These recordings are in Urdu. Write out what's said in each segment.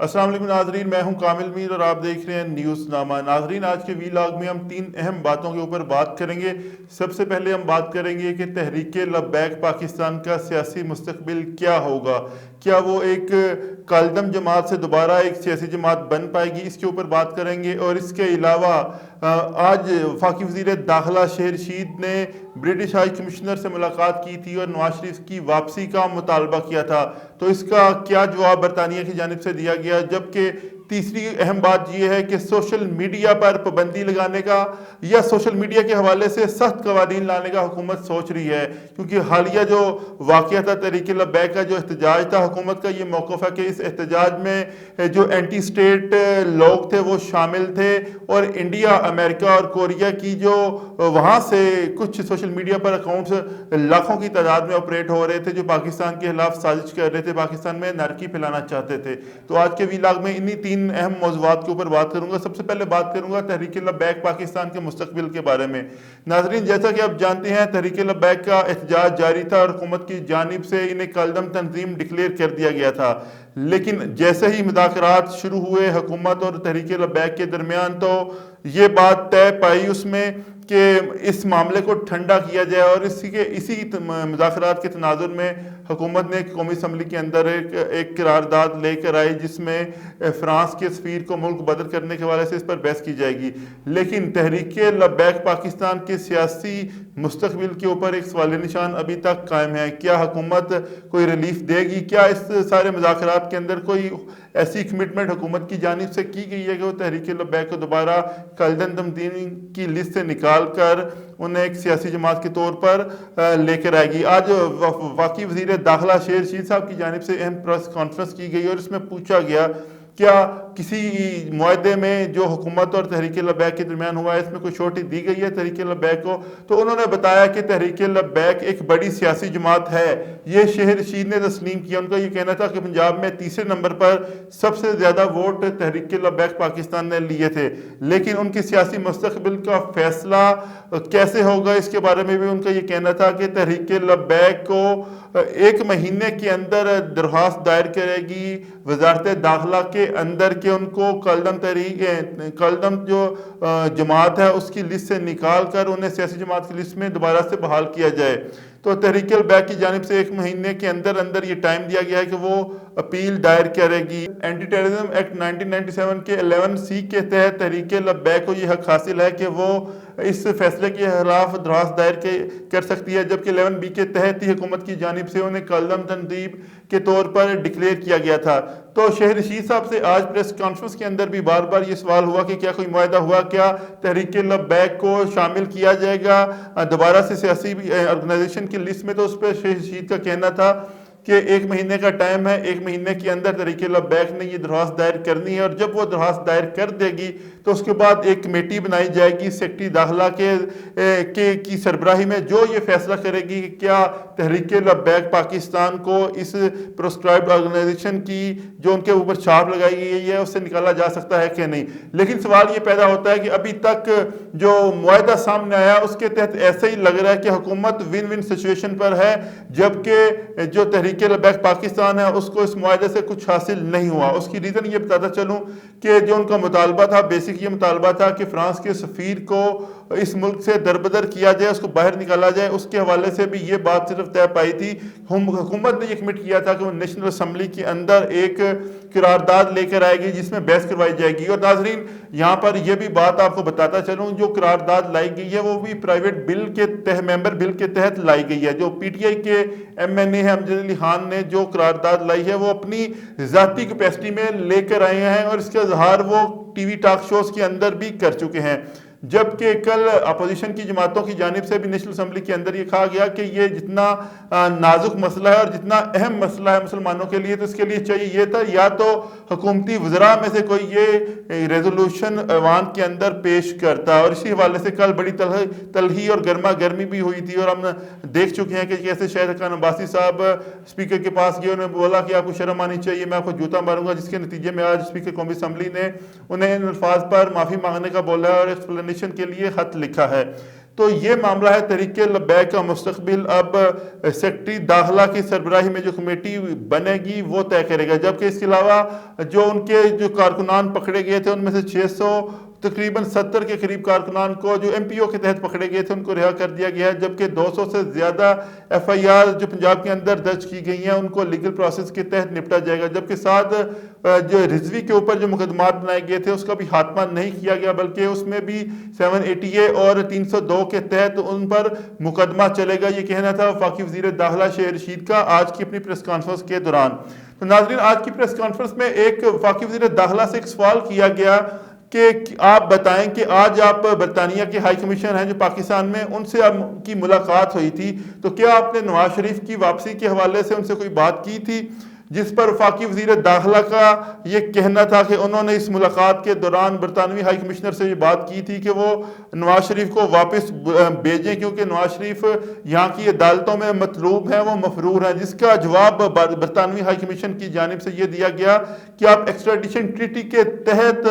السلام علیکم ناظرین، میں ہوں کامل میر اور آپ دیکھ رہے ہیں نیوز نامہ۔ ناظرین، آج کے ویلاگ میں ہم 3 اہم باتوں کے اوپر بات کریں گے۔ سب سے پہلے ہم بات کریں گے کہ تحریک لبیک پاکستان کا سیاسی مستقبل کیا ہوگا۔ کیا وہ ایک کالعدم جماعت سے دوبارہ ایک سیاسی جماعت بن پائے گی؟ اس کے اوپر بات کریں گے۔ اور اس کے علاوہ آج وفاقی وزیر داخلہ شہر رشید نے برٹش ہائی کمشنر سے ملاقات کی تھی اور نواز شریف کی واپسی کا مطالبہ کیا تھا، تو اس کا کیا جواب برطانیہ کی جانب سے دیا گیا؟ جبکہ تیسری اہم بات یہ ہے کہ سوشل میڈیا پر پابندی لگانے کا یا سوشل میڈیا کے حوالے سے سخت قوانین لانے کا حکومت سوچ رہی ہے، کیونکہ حالیہ جو واقعہ تھا تحریک لبیک کا جو احتجاج تھا، حکومت کا یہ موقف ہے کہ اس احتجاج میں جو اینٹی اسٹیٹ لوگ تھے وہ شامل تھے، اور انڈیا، امریکہ اور کوریا کی جو وہاں سے کچھ سوشل میڈیا پر اکاؤنٹس لاکھوں کی تعداد میں آپریٹ ہو رہے تھے جو پاکستان کے خلاف سازش کر رہے تھے، پاکستان میں انارکی پھیلانا چاہتے تھے۔ تو آج کے ویلاگ میں انہی 3 اہم موضوعات کے اوپر بات کروں گا۔ سب سے پہلے بات کروں گا تحریک لبیک پاکستان کے مستقبل کے بارے میں۔ ناظرین، جیسا کہ آپ جانتے ہیں تحریک لبیک کا احتجاج جاری تھا اور حکومت کی جانب سے انہیں کالعدم تنظیم ڈکلیئر کر دیا گیا تھا، لیکن جیسے ہی مذاکرات شروع ہوئے حکومت اور تحریک لبیک کے درمیان، تو یہ بات طے پائی اس میں کہ اس معاملے کو ٹھنڈا کیا جائے، اور اسی مذاکرات کے تناظر میں حکومت نے قومی اسمبلی کے اندر ایک قرارداد لے کر آئی جس میں فرانس کے سفیر کو ملک بدر کرنے کے حوالے سے اس پر بحث کی جائے گی۔ لیکن تحریک لبیک پاکستان کے سیاسی مستقبل کے اوپر ایک سوال نشان ابھی تک قائم ہے۔ کیا حکومت کوئی ریلیف دے گی؟ کیا اس سارے مذاکرات کے اندر کوئی ایسی کمٹمنٹ حکومت کی جانب سے کی گئی ہے کہ وہ تحریک لبیک کو دوبارہ کالعدم تنظیم کی لسٹ سے نکال کر انہیں ایک سیاسی جماعت کے طور پر لے کر آئے گی؟ آج وفاقی وزیر داخلہ شہر رشید صاحب کی جانب سے اہم پریس کانفرنس کی گئی اور اس میں پوچھا گیا کیا کسی معاہدے میں جو حکومت اور تحریک لبیک کے درمیان ہوا ہے اس میں کوئی چھوٹی دی گئی ہے تحریک لبیک کو؟ تو انہوں نے بتایا کہ تحریک لبیک ایک بڑی سیاسی جماعت ہے۔ یہ شہر رشید نے تسلیم کیا۔ ان کا یہ کہنا تھا کہ پنجاب میں تیسرے نمبر پر سب سے زیادہ ووٹ تحریک لبیک پاکستان نے لیے تھے، لیکن ان کے سیاسی مستقبل کا فیصلہ کیسے ہوگا اس کے بارے میں بھی ان کا یہ کہنا تھا کہ تحریک لبیک کو 1 مہینے کے اندر درخواست دائر کرے گی وزارت داخلہ کے اندر کہ ان کو کالعدم جو جماعت ہے اس کی لسٹ سے نکال کر انہیں سیاسی جماعت کی لسٹ میں دوبارہ سے بحال کیا جائے۔ تو تحریک لبیک کی جانب سے 1 مہینے کے اندر یہ ٹائم دیا گیا ہے کہ وہ اپیل دائر کرے گی۔ اینٹی ٹیررزم ایکٹ 1997 کے 11C کے تحت تحریک لبیک کو یہ حق حاصل ہے کہ وہ اس فیصلے کے خلاف درخواست دائر کر سکتی ہے، جبکہ 11B کے تحت ہی حکومت کی جانب سے انہیں کالعدم تنظیم کے طور پر ڈکلیئر کیا گیا تھا۔ تو شہر رشید صاحب سے آج پریس کانفرنس کے اندر بھی بار بار یہ سوال ہوا کہ کیا کوئی معاہدہ ہوا، کیا تحریک لبیک کو شامل کیا جائے گا دوبارہ سے سیاسی آرگنائزیشن کی لسٹ میں؟ تو اس پہ شہر رشید کا کہنا تھا کہ 1 مہینے کا ٹائم ہے، 1 مہینے کے اندر تحریک لبیک نے یہ درخواست دائر کرنی ہے، اور جب وہ درخواست دائر کر دے گی تو اس کے بعد ایک کمیٹی بنائی جائے گی سیکرٹری داخلہ کی سربراہی میں، جو یہ فیصلہ کرے گی کہ کیا تحریک لبیک پاکستان کو اس پروسکرائبڈ آرگنائزیشن کی جو ان کے اوپر چھاپ لگائی گئی ہے اس سے نکالا جا سکتا ہے کہ نہیں۔ لیکن سوال یہ پیدا ہوتا ہے کہ ابھی تک جو معاہدہ سامنے آیا اس کے تحت ایسا ہی لگ رہا ہے کہ حکومت ون ون سچویشن پر ہے، جبکہ جو تحریک لبیک پاکستان ہے اس کو اس معاہدے سے کچھ حاصل نہیں ہوا۔ اس کی ریزن یہ بتاتا چلوں کہ جو ان کا مطالبہ تھا، بیسک یہ مطالبہ تھا کہ فرانس کے سفیر کو اس ملک سے دربدر کیا جائے، اس کو باہر نکالا جائے۔ اس کے حوالے سے بھی یہ بات صرف طے پائی تھی، حکومت نے یہ کمٹ کیا تھا کہ وہ نیشنل اسمبلی کے اندر ایک قرارداد لے کر آئے گی جس میں بحث کروائی جائے گی۔ اور ناظرین، یہاں پر یہ بھی بات آپ کو بتاتا چلوں، جو قرارداد لائی گئی ہے وہ بھی پرائیویٹ بل کے ممبر بل کے تحت لائی گئی ہے۔ جو پی ٹی آئی کے MNA ہے امجد علی خان نے جو قرارداد لائی ہے وہ اپنی ذاتی کیپیسٹی میں لے کر آئے ہیں، اور اس کا اظہار وہ ٹی وی ٹاک شوز کے اندر بھی کر چکے ہیں۔ جبکہ کل اپوزیشن کی جماعتوں کی جانب سے بھی نیشنل اسمبلی کے اندر یہ کہا گیا کہ یہ جتنا نازک مسئلہ ہے اور جتنا اہم مسئلہ ہے مسلمانوں کے لیے، تو اس کے لیے چاہیے یہ تھا یا تو حکومتی وزراء میں سے کوئی یہ ریزولوشن ایوان کے اندر پیش کرتا، اور اسی حوالے سے کل بڑی تلخی اور گرما گرمی بھی ہوئی تھی، اور ہم دیکھ چکے ہیں کہ کیسے شاہد خان عباسی صاحب اسپیکر کے پاس گئے، انہوں نے بولا کہ آپ کو شرم آنی چاہیے، میں آپ کو جوتا ماروں گا، جس کے نتیجے میں آج اسپیکر قومی اسمبلی نے انہیں ان الفاظ پر معافی مانگنے کا بولا ہے اور ایکسپلینیشن کے لیے خط لکھا ہے۔ تو یہ معاملہ ہے تحریک لبیک کا مستقبل اب سیکٹری داخلہ کی سربراہی میں جو کمیٹی بنے گی وہ طے کرے گا، جبکہ اس کے علاوہ جو ان کے جو کارکنان پکڑے گئے تھے ان میں سے 600 تقریباً 70 کے قریب کارکنان کو جو ایم پی او کے تحت پکڑے گئے تھے ان کو رہا کر دیا گیا ہے، جبکہ 200 سے زیادہ ایف آئی آر جو پنجاب کے اندر درج کی گئی ہیں ان کو لیگل پروسیس کے تحت نپٹا جائے گا، جبکہ ساتھ جو رضوی کے اوپر جو مقدمات بنائے گئے تھے اس کا بھی خاتمہ نہیں کیا گیا، بلکہ اس میں بھی 780A اور 302 کے تحت ان پر مقدمہ چلے گا۔ یہ کہنا تھا وفاقی وزیر داخلہ شہر رشید کا آج کی اپنی پریس کانفرنس کے دوران۔ تو ناظرین، آج کی پریس کانفرنس میں ایک وفاقی وزیر داخلہ سے ایک سوال کیا گیا کہ آپ بتائیں کہ آج آپ برطانیہ کے ہائی کمیشن ہیں جو پاکستان میں، ان سے آپ کی ملاقات ہوئی تھی، تو کیا آپ نے نواز شریف کی واپسی کے حوالے سے ان سے کوئی بات کی تھی؟ جس پر وفاقی وزیر داخلہ کا یہ کہنا تھا کہ انہوں نے اس ملاقات کے دوران برطانوی ہائی کمشنر سے یہ بات کی تھی کہ وہ نواز شریف کو واپس بھیجیں، کیونکہ نواز شریف یہاں کی عدالتوں میں مطلوب ہیں، وہ مفرور ہیں، جس کا جواب برطانوی ہائی کمیشن کی جانب سے یہ دیا گیا کہ آپ ایکسٹریڈیشن ٹریٹی کے تحت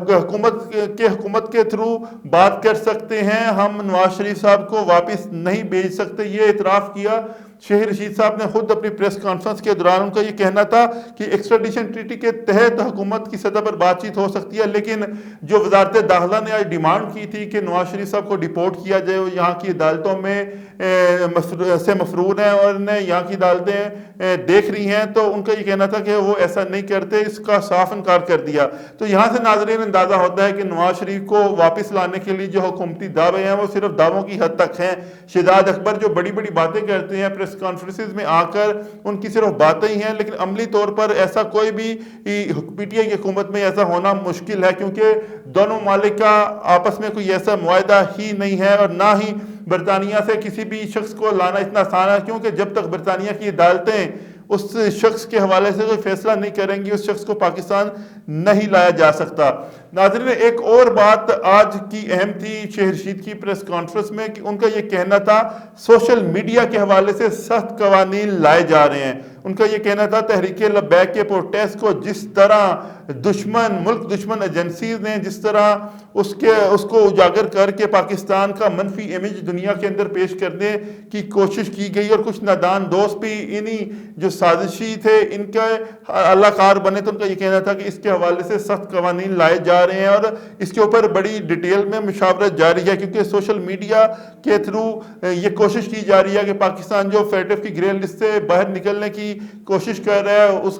حکومت کے تھرو بات کر سکتے ہیں، ہم نواز شریف صاحب کو واپس نہیں بھیج سکتے۔ یہ اعتراف کیا شہر رشید صاحب نے خود اپنی پریس کانفرنس کے دوران۔ ان کا یہ کہنا تھا کہ ایکسٹریڈیشن ٹریٹی کے تحت حکومت کی سطح پر بات چیت ہو سکتی ہے، لیکن جو وزارت داخلہ نے آج ڈیمانڈ کی تھی کہ نواز شریف صاحب کو ڈیپورٹ کیا جائے، وہ یہاں کی عدالتوں میں سے مفرور ہیں اور انہیں یہاں کی عدالتیں دیکھ رہی ہیں، تو ان کا یہ کہنا تھا کہ وہ ایسا نہیں کرتے، اس کا صاف انکار کر دیا۔ تو یہاں سے ناظرین اندازہ ہوتا ہے کہ نواز شریف کو واپس لانے کے لیے جو حکومتی دعوے ہیں وہ صرف دعووں کی حد تک ہیں۔ شہزاد اکبر جو بڑی بڑی باتیں کرتے ہیں پریس کانفرنسز میں آ کر، ان کی صرف باتیں ہی ہیں، لیکن عملی طور پر ایسا کوئی بھی پی ٹی آئی کی حکومت میں ایسا ہونا مشکل ہے، کیونکہ دونوں ممالک کا آپس میں کوئی ایسا معاہدہ ہی نہیں ہے، اور نہ ہی برطانیہ سے کسی بھی شخص کو لانا اتنا آسان ہے، کیونکہ جب تک برطانیہ کی عدالتیں اس شخص کے حوالے سے کوئی فیصلہ نہیں کریں گی اس شخص کو پاکستان نہیں لایا جا سکتا۔ ناظرین، ایک اور بات آج کی اہم تھی شہر رشید کی پریس کانفرنس میں کہ ان کا یہ کہنا تھا سوشل میڈیا کے حوالے سے سخت قوانین لائے جا رہے ہیں۔ ان کا یہ کہنا تھا تحریک لبیک کے پروٹیسٹ کو جس طرح ملک دشمن ایجنسیز نے جس طرح اس کو اجاگر کر کے پاکستان کا منفی امیج دنیا کے اندر پیش کرنے کی کوشش کی گئی، اور کچھ نادان دوست بھی انہی جو سازشی تھے ان کے اللہ کار بنے، تو ان کا یہ کہنا تھا کہ اس کے حوالے سے سخت قوانین لائے جا رہے ہیں، اور اس کے اوپر بڑی ڈیٹیل میں مشاورت جاری ہے، کیونکہ سوشل میڈیا کے تھرو یہ کوشش کی جا رہی ہے کہ پاکستان جو فیٹف کی گرے لسٹ سے باہر نکلنے کی کوشش کر رہا ہے اس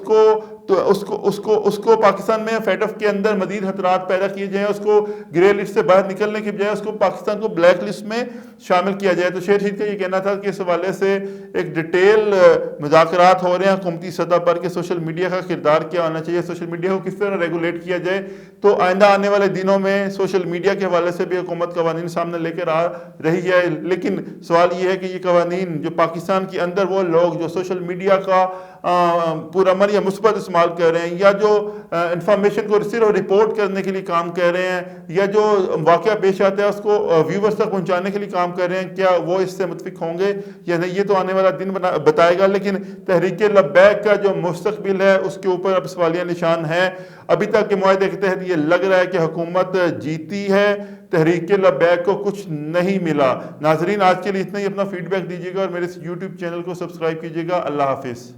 کو پاکستان میں فیٹف کے اندر مزید خطرات پیدا کیے جائیں، اس کو گرے لسٹ سے باہر نکلنے کی بجائے اس کو پاکستان کو بلیک لسٹ میں شامل کیا جائے۔ تو شہر رشید کا یہ کہنا تھا کہ اس حوالے سے ایک ڈیٹیل مذاکرات ہو رہے ہیں حکومتی سطح پر کہ سوشل میڈیا کا کردار کیا ہونا چاہیے، سوشل میڈیا کو کس طرح ریگولیٹ کیا جائے۔ تو آئندہ آنے والے دنوں میں سوشل میڈیا کے حوالے سے بھی حکومت قوانین سامنے لے کر آ رہی ہے، لیکن سوال یہ ہے کہ یہ قوانین جو پاکستان کے اندر وہ لوگ جو سوشل میڈیا کا پرامن یا مثبت استعمال کر رہے ہیں، یا جو انفارمیشن کو صرف رپورٹ کرنے کے لیے کام کر رہے ہیں، یا جو واقعہ پیش آتا ہے اس کو ویورز تک پہنچانے کے لیے کام کر رہے ہیں، کیا وہ اس سے متفق ہوں گے یا نہیں، یہ تو آنے والا دن بتائے گا۔ لیکن تحریک لبیک کا جو مستقبل ہے اس کے اوپر اب سوالیہ نشان ہے۔ ابھی تک کے معاہدے کے تحت یہ لگ رہا ہے کہ حکومت جیتی ہے، تحریک لبیک کو کچھ نہیں ملا۔ ناظرین، آج کے لیے اتنا ہی، اپنا فیڈ بیک دیجیے گا اور میرے یوٹیوب چینل کو سبسکرائب کیجیے گا۔ اللہ حافظ۔